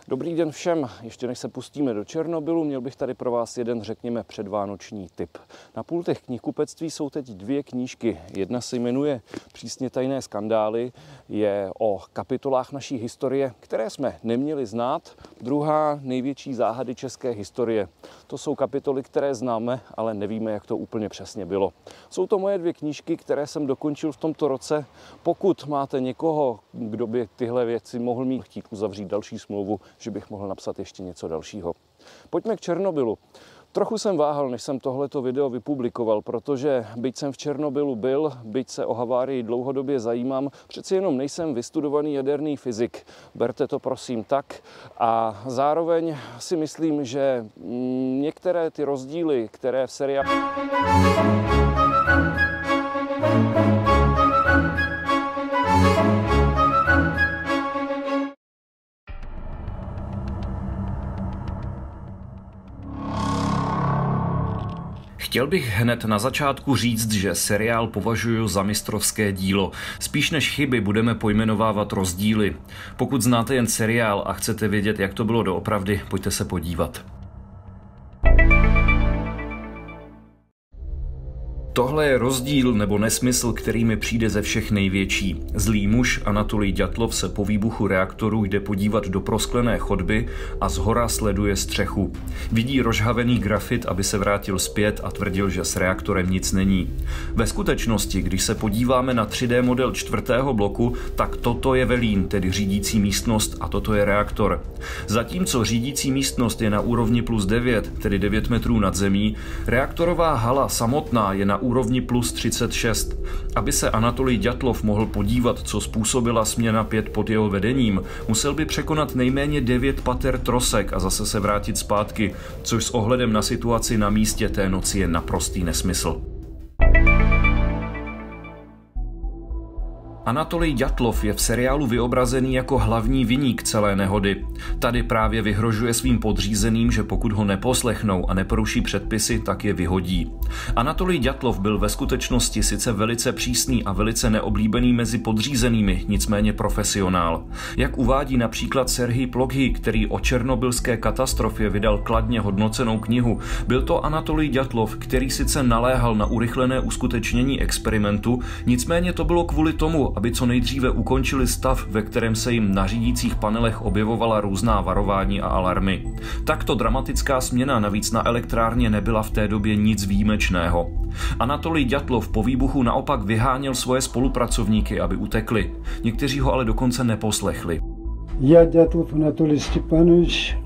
Dobrý den všem. Ještě než se pustíme do Černobylu, měl bych tady pro vás jeden, řekněme, předvánoční tip. Na pultech knihkupectví jsou teď dvě knížky. Jedna se jmenuje Přísně tajné skandály, je o kapitolách naší historie, které jsme neměli znát. Druhá Největší záhady české historie. To jsou kapitoly, které známe, ale nevíme, jak to úplně přesně bylo. Jsou to moje dvě knížky, které jsem dokončil v tomto roce. Pokud máte někoho, kdo by tyhle věci mohl mít, chtít uzavřít další smlouvu, že bych mohl napsat ještě něco dalšího. Pojďme k Černobylu. Trochu jsem váhal, než jsem tohleto video vypublikoval, protože byť jsem v Černobylu byl, byť se o havárii dlouhodobě zajímám, přeci jenom nejsem vystudovaný jaderný fyzik. Berte to prosím tak. A zároveň si myslím, že některé ty rozdíly, které v seriálu... Chtěl bych hned na začátku říct, že seriál považuji za mistrovské dílo. Spíš než chyby budeme pojmenovávat rozdíly. Pokud znáte jen seriál a chcete vědět, jak to bylo doopravdy, pojďte se podívat. Tohle je rozdíl nebo nesmysl, který mi přijde ze všech největší. Zlý muž Anatolij Ďatlov se po výbuchu reaktoru jde podívat do prosklené chodby a zhora sleduje střechu. Vidí rozhavený grafit, aby se vrátil zpět a tvrdil, že s reaktorem nic není. Ve skutečnosti, když se podíváme na 3D model 4. bloku, tak toto je velín, tedy řídící místnost, a toto je reaktor. Zatímco řídící místnost je na úrovni plus 9, tedy 9 metrů nad zemí, reaktorová hala samotná je na úrovni plus 36. Aby se Anatolij Ďatlov mohl podívat, co způsobila směna 5 pod jeho vedením, musel by překonat nejméně 9 pater trosek a zase se vrátit zpátky, což s ohledem na situaci na místě té noci je naprostý nesmysl. Anatolij Ďatlov je v seriálu vyobrazený jako hlavní viník celé nehody. Tady právě vyhrožuje svým podřízeným, že pokud ho neposlechnou a neporuší předpisy, tak je vyhodí. Anatolij Ďatlov byl ve skutečnosti sice velice přísný a velice neoblíbený mezi podřízenými, nicméně profesionál. Jak uvádí například Serhij Plokhy, který o černobylské katastrofě vydal kladně hodnocenou knihu, byl to Anatolij Ďatlov, který sice naléhal na urychlené uskutečnění experimentu, nicméně to bylo kvůli tomu, aby co nejdříve ukončili stav, ve kterém se jim na řídících panelech objevovala různá varování a alarmy. Takto dramatická směna navíc na elektrárně nebyla v té době nic výjimečného. Anatolij Ďatlov po výbuchu naopak vyháněl svoje spolupracovníky, aby utekli. Někteří ho ale dokonce neposlechli. Já Ďatlov Anatolij Stepanovič,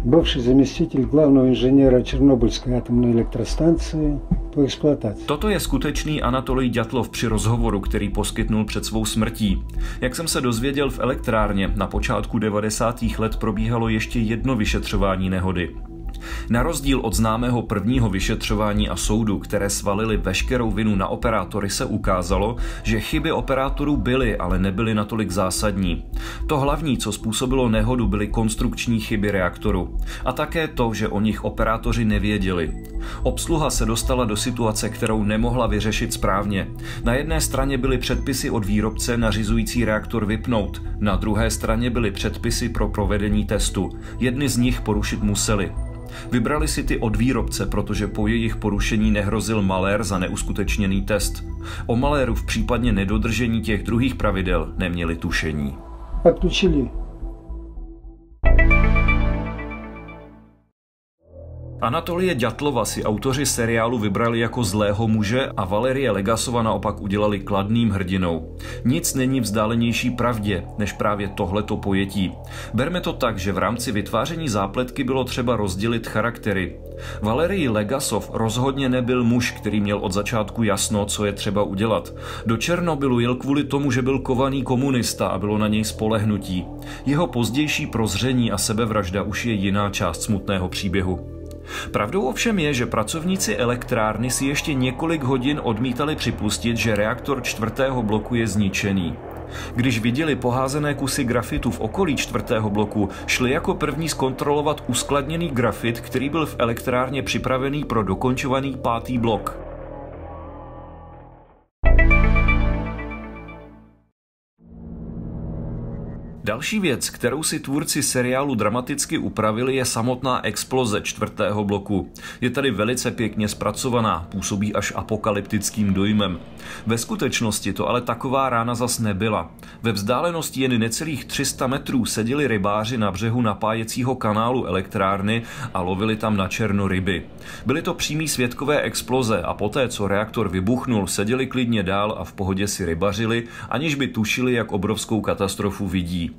bывший заместитель главного инженера Чернобыльской атомной электростанции po exploataci. Toto je skutečný Anatolij Ďatlov při rozhovoru, který poskytnul před svou smrtí. Jak jsem se dozvěděl, v elektrárně na počátku 90. let probíhalo ještě jedno vyšetřování nehody. Na rozdíl od známého prvního vyšetřování a soudu, které svalili veškerou vinu na operátory, se ukázalo, že chyby operátorů byly, ale nebyly natolik zásadní. To hlavní, co způsobilo nehodu, byly konstrukční chyby reaktoru. A také to, že o nich operátoři nevěděli. Obsluha se dostala do situace, kterou nemohla vyřešit správně. Na jedné straně byly předpisy od výrobce nařizující reaktor vypnout, na druhé straně byly předpisy pro provedení testu. Jedny z nich porušit museli. Vybrali si ty od výrobce, protože po jejich porušení nehrozil malér za neuskutečněný test. O maléru v případně nedodržení těch druhých pravidel neměli tušení. Odключili. Anatolije Ďatlova si autoři seriálu vybrali jako zlého muže a Valerie Legasova naopak udělali kladným hrdinou. Nic není vzdálenější pravdě, než právě tohleto pojetí. Berme to tak, že v rámci vytváření zápletky bylo třeba rozdělit charaktery. Valerij Legasov rozhodně nebyl muž, který měl od začátku jasno, co je třeba udělat. Do Černobylu jel kvůli tomu, že byl kovaný komunista a bylo na něj spolehnutí. Jeho pozdější prozření a sebevražda už je jiná část smutného příběhu. Pravdou ovšem je, že pracovníci elektrárny si ještě několik hodin odmítali připustit, že reaktor 4. bloku je zničený. Když viděli poházené kusy grafitu v okolí 4. bloku, šli jako první zkontrolovat uskladněný grafit, který byl v elektrárně připravený pro dokončovaný 5. blok. Další věc, kterou si tvůrci seriálu dramaticky upravili, je samotná exploze 4. bloku. Je tady velice pěkně zpracovaná, působí až apokalyptickým dojmem. Ve skutečnosti to ale taková rána zas nebyla. Ve vzdálenosti jen necelých 300 metrů seděli rybáři na břehu napájecího kanálu elektrárny a lovili tam na černo ryby. Byly to přímí svědkové exploze a poté, co reaktor vybuchnul, seděli klidně dál a v pohodě si rybařili, aniž by tušili, jak obrovskou katastrofu vidí.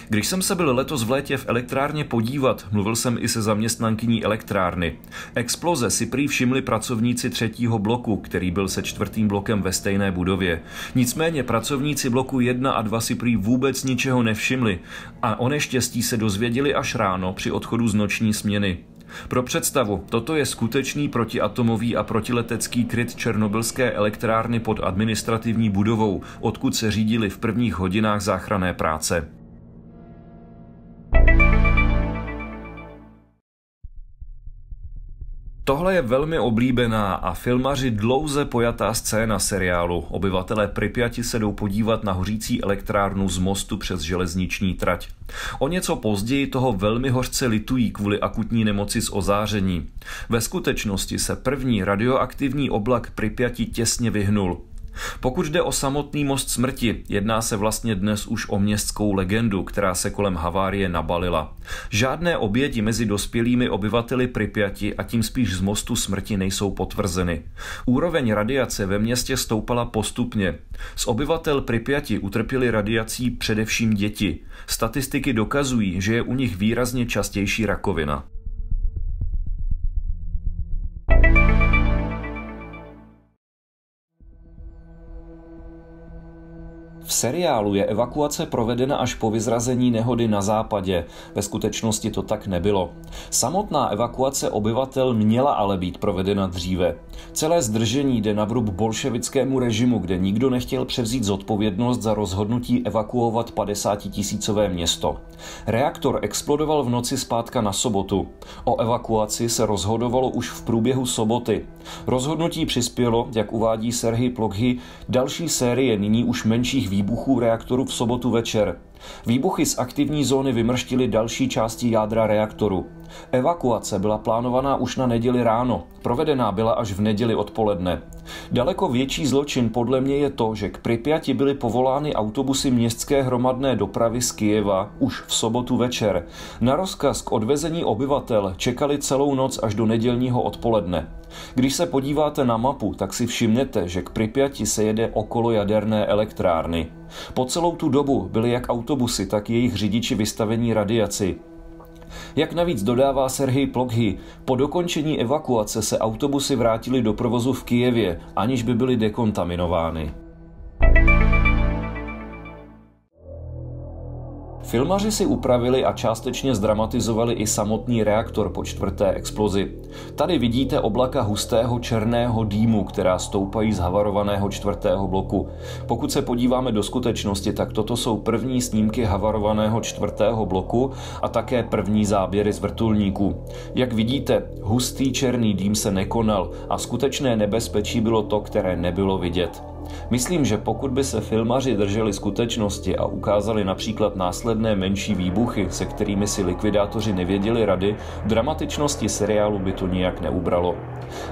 Když jsem se byl letos v létě v elektrárně podívat, mluvil jsem i se zaměstnankyní elektrárny. Exploze si prý všimli pracovníci 3. bloku, který byl se 4. blokem ve stejné budově. Nicméně pracovníci bloku 1 a 2 si prý vůbec ničeho nevšimli a o neštěstí se dozvěděli až ráno při odchodu z noční směny. Pro představu, toto je skutečný protiatomový a protiletecký kryt černobylské elektrárny pod administrativní budovou, odkud se řídili v prvních hodinách záchranné práce. Tohle je velmi oblíbená a filmaři dlouze pojatá scéna seriálu. Obyvatelé Pripyati se jdou podívat na hořící elektrárnu z mostu přes železniční trať. O něco později toho velmi hořce litují kvůli akutní nemoci z ozáření. Ve skutečnosti se první radioaktivní oblak Pripyati těsně vyhnul. Pokud jde o samotný most smrti, jedná se vlastně dnes už o městskou legendu, která se kolem havárie nabalila. Žádné oběti mezi dospělými obyvateli Pripyati a tím spíš z mostu smrti nejsou potvrzeny. Úroveň radiace ve městě stoupala postupně. Z obyvatel Pripyati utrpěli radiací především děti. Statistiky dokazují, že je u nich výrazně častější rakovina. V seriálu je evakuace provedena až po vyzrazení nehody na západě. Ve skutečnosti to tak nebylo. Samotná evakuace obyvatel měla ale být provedena dříve. Celé zdržení jde na vrub bolševickému režimu, kde nikdo nechtěl převzít zodpovědnost za rozhodnutí evakuovat 50 000 město. Reaktor explodoval v noci z pátka na sobotu. O evakuaci se rozhodovalo už v průběhu soboty. Rozhodnutí přispělo, jak uvádí Serhij Plokhy, další série nyní už menších výbuchů reaktoru v sobotu večer. Výbuchy z aktivní zóny vymrštily další části jádra reaktoru. Evakuace byla plánovaná už na neděli ráno, provedená byla až v neděli odpoledne. Daleko větší zločin podle mě je to, že k Pripyati byly povolány autobusy městské hromadné dopravy z Kyjeva už v sobotu večer. Na rozkaz k odvezení obyvatel čekali celou noc až do nedělního odpoledne. Když se podíváte na mapu, tak si všimnete, že k Pripyati se jede okolo jaderné elektrárny. Po celou tu dobu byly jak autobusy, tak jejich řidiči vystavení radiaci. Jak navíc dodává Serhij Plokhy, po dokončení evakuace se autobusy vrátily do provozu v Kyjevě, aniž by byly dekontaminovány. Filmaři si upravili a částečně zdramatizovali i samotný reaktor po 4. explozi. Tady vidíte oblaka hustého černého dýmu, která stoupají z havarovaného 4. bloku. Pokud se podíváme do skutečnosti, tak toto jsou první snímky havarovaného 4. bloku a také první záběry z vrtulníků. Jak vidíte, hustý černý dým se nekonal a skutečné nebezpečí bylo to, které nebylo vidět. Myslím, že pokud by se filmaři drželi skutečnosti a ukázali například následné menší výbuchy, se kterými si likvidátoři nevěděli rady, dramatičnosti seriálu by to nijak neubralo.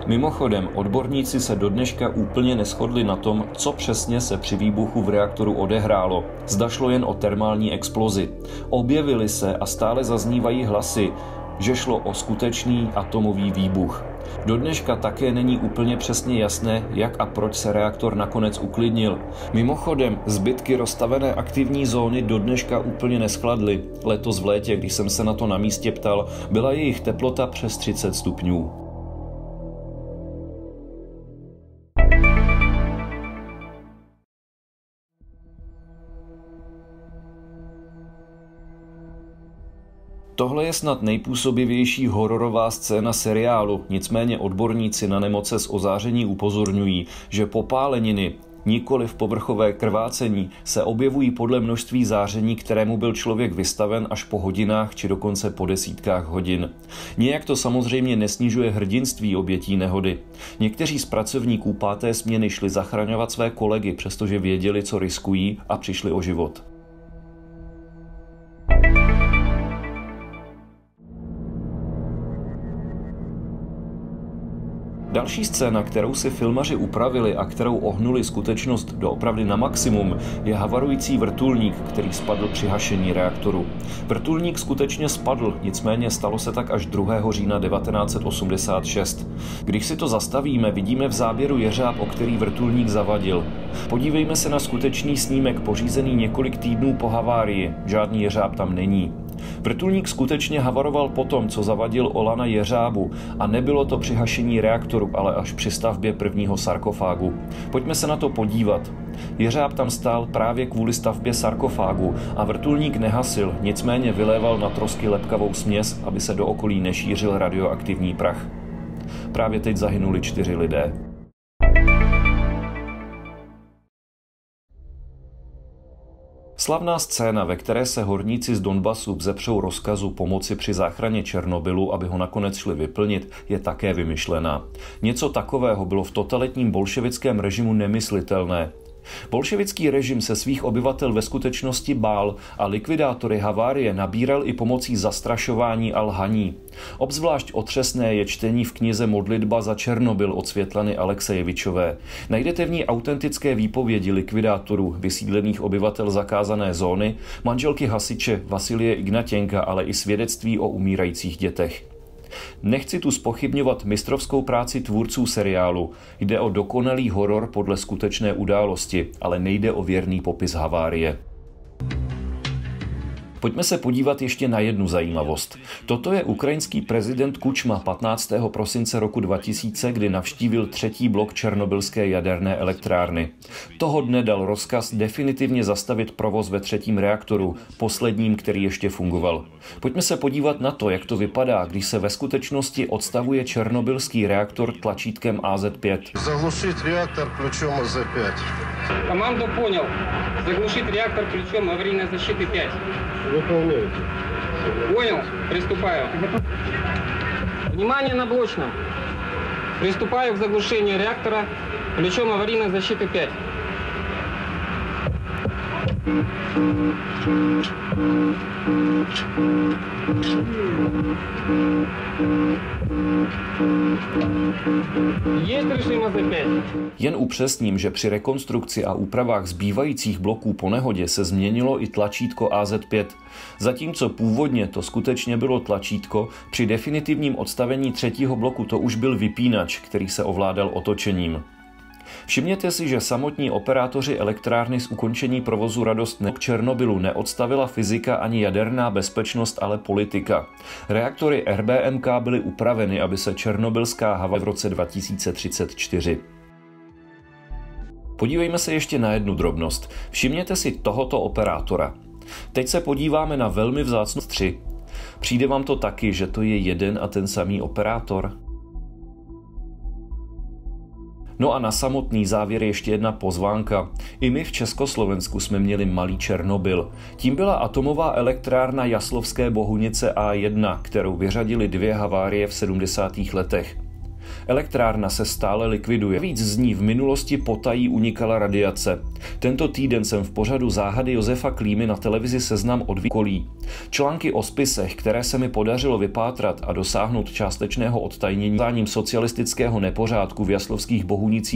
Mimochodem, odborníci se dodneška úplně neshodli na tom, co přesně se při výbuchu v reaktoru odehrálo. Zda šlo jen o termální explozi. Objevily se a stále zaznívají hlasy, že šlo o skutečný atomový výbuch. Dodneška také není úplně přesně jasné, jak a proč se reaktor nakonec uklidnil. Mimochodem, zbytky rozstavené aktivní zóny dodneška úplně neschladly. Letos v létě, když jsem se na to na místě ptal, byla jejich teplota přes 30 stupňů. Tohle je snad nejpůsobivější hororová scéna seriálu, nicméně odborníci na nemoce z ozáření upozorňují, že popáleniny, nikoli v povrchové krvácení, se objevují podle množství záření, kterému byl člověk vystaven až po hodinách či dokonce po desítkách hodin. Nijak to samozřejmě nesnižuje hrdinství obětí nehody. Někteří z pracovníků 5. směny šli zachraňovat své kolegy, přestože věděli, co riskují, a přišli o život. Další scéna, kterou si filmaři upravili a kterou ohnuli skutečnost doopravdy na maximum, je havarující vrtulník, který spadl při hašení reaktoru. Vrtulník skutečně spadl, nicméně stalo se tak až 2. října 1986. Když si to zastavíme, vidíme v záběru jeřáb, o který vrtulník zavadil. Podívejme se na skutečný snímek pořízený několik týdnů po havárii. Žádný jeřáb tam není. Vrtulník skutečně havaroval potom, co zavadil Olana jeřábu, a nebylo to při hašení reaktoru, ale až při stavbě prvního sarkofágu. Pojďme se na to podívat. Jeřáb tam stál právě kvůli stavbě sarkofágu a vrtulník nehasil, nicméně vyléval na trosky lepkavou směs, aby se do okolí nešířil radioaktivní prach. Právě teď zahynuli 4 lidé. Slavná scéna, ve které se horníci z Donbasu vzepřou rozkazu pomoci při záchraně Černobylu, aby ho nakonec šli vyplnit, je také vymyšlená. Něco takového bylo v totalitním bolševickém režimu nemyslitelné. Bolševický režim se svých obyvatel ve skutečnosti bál a likvidátory havárie nabíral i pomocí zastrašování a lhaní. Obzvlášť otřesné je čtení v knize Modlitba za Černobyl od Světlany Alexejevičové. Najdete v ní autentické výpovědi likvidátorů, vysídlených obyvatel zakázané zóny, manželky hasiče Vasilie Ignatěnka, ale i svědectví o umírajících dětech. Nechci tu zpochybňovat mistrovskou práci tvůrců seriálu. Jde o dokonalý horor podle skutečné události, ale nejde o věrný popis havárie. Pojďme se podívat ještě na jednu zajímavost. Toto je ukrajinský prezident Kučma 15. prosince roku 2000, kdy navštívil 3. blok černobylské jaderné elektrárny. Toho dne dal rozkaz definitivně zastavit provoz ve 3. reaktoru, posledním, který ještě fungoval. Pojďme se podívat na to, jak to vypadá, když se ve skutečnosti odstavuje černobylský reaktor tlačítkem AZ5. Заглушить реактор ключом АЗ-5. Команду понял. Заглушить реактор ключом аварийной защиты 5. Выполняйте. Понял. Приступаю. Внимание на блочном. Приступаю к заглушению реактора ключом аварийной защиты 5. Есть режим АЗ-5. Jen upřesním, že při rekonstrukci a úpravách zbývajících bloků po nehodě se změnilo i tlačítko AZ5. Zatímco původně to skutečně bylo tlačítko, při definitivním odstavení 3. bloku to už byl vypínač, který se ovládal otočením. Všimněte si, že samotní operátoři elektrárny z ukončení provozu radost k Černobylu neodstavila fyzika ani jaderná bezpečnost, ale politika. Reaktory RBMK byly upraveny, aby se černobylská havárie v roce 2034. Podívejme se ještě na jednu drobnost. Všimněte si tohoto operátora. Teď se podíváme na velmi vzácnou 3. Přijde vám to taky, že to je jeden a ten samý operátor? No a na samotný závěr ještě jedna pozvánka. I my v Československu jsme měli malý Černobyl. Tím byla atomová elektrárna Jaslovské Bohunice A1, kterou vyřadili 2 havárie v 70. letech. Elektrárna se stále likviduje. Víc z ní v minulosti potají unikala radiace. Tento týden jsem v pořadu Záhady Josefa Klímy na televizi Seznam odvykolí. Články o spisech, které se mi podařilo vypátrat a dosáhnout částečného odtajnění socialistického nepořádku v Jaslovských Bohunicích,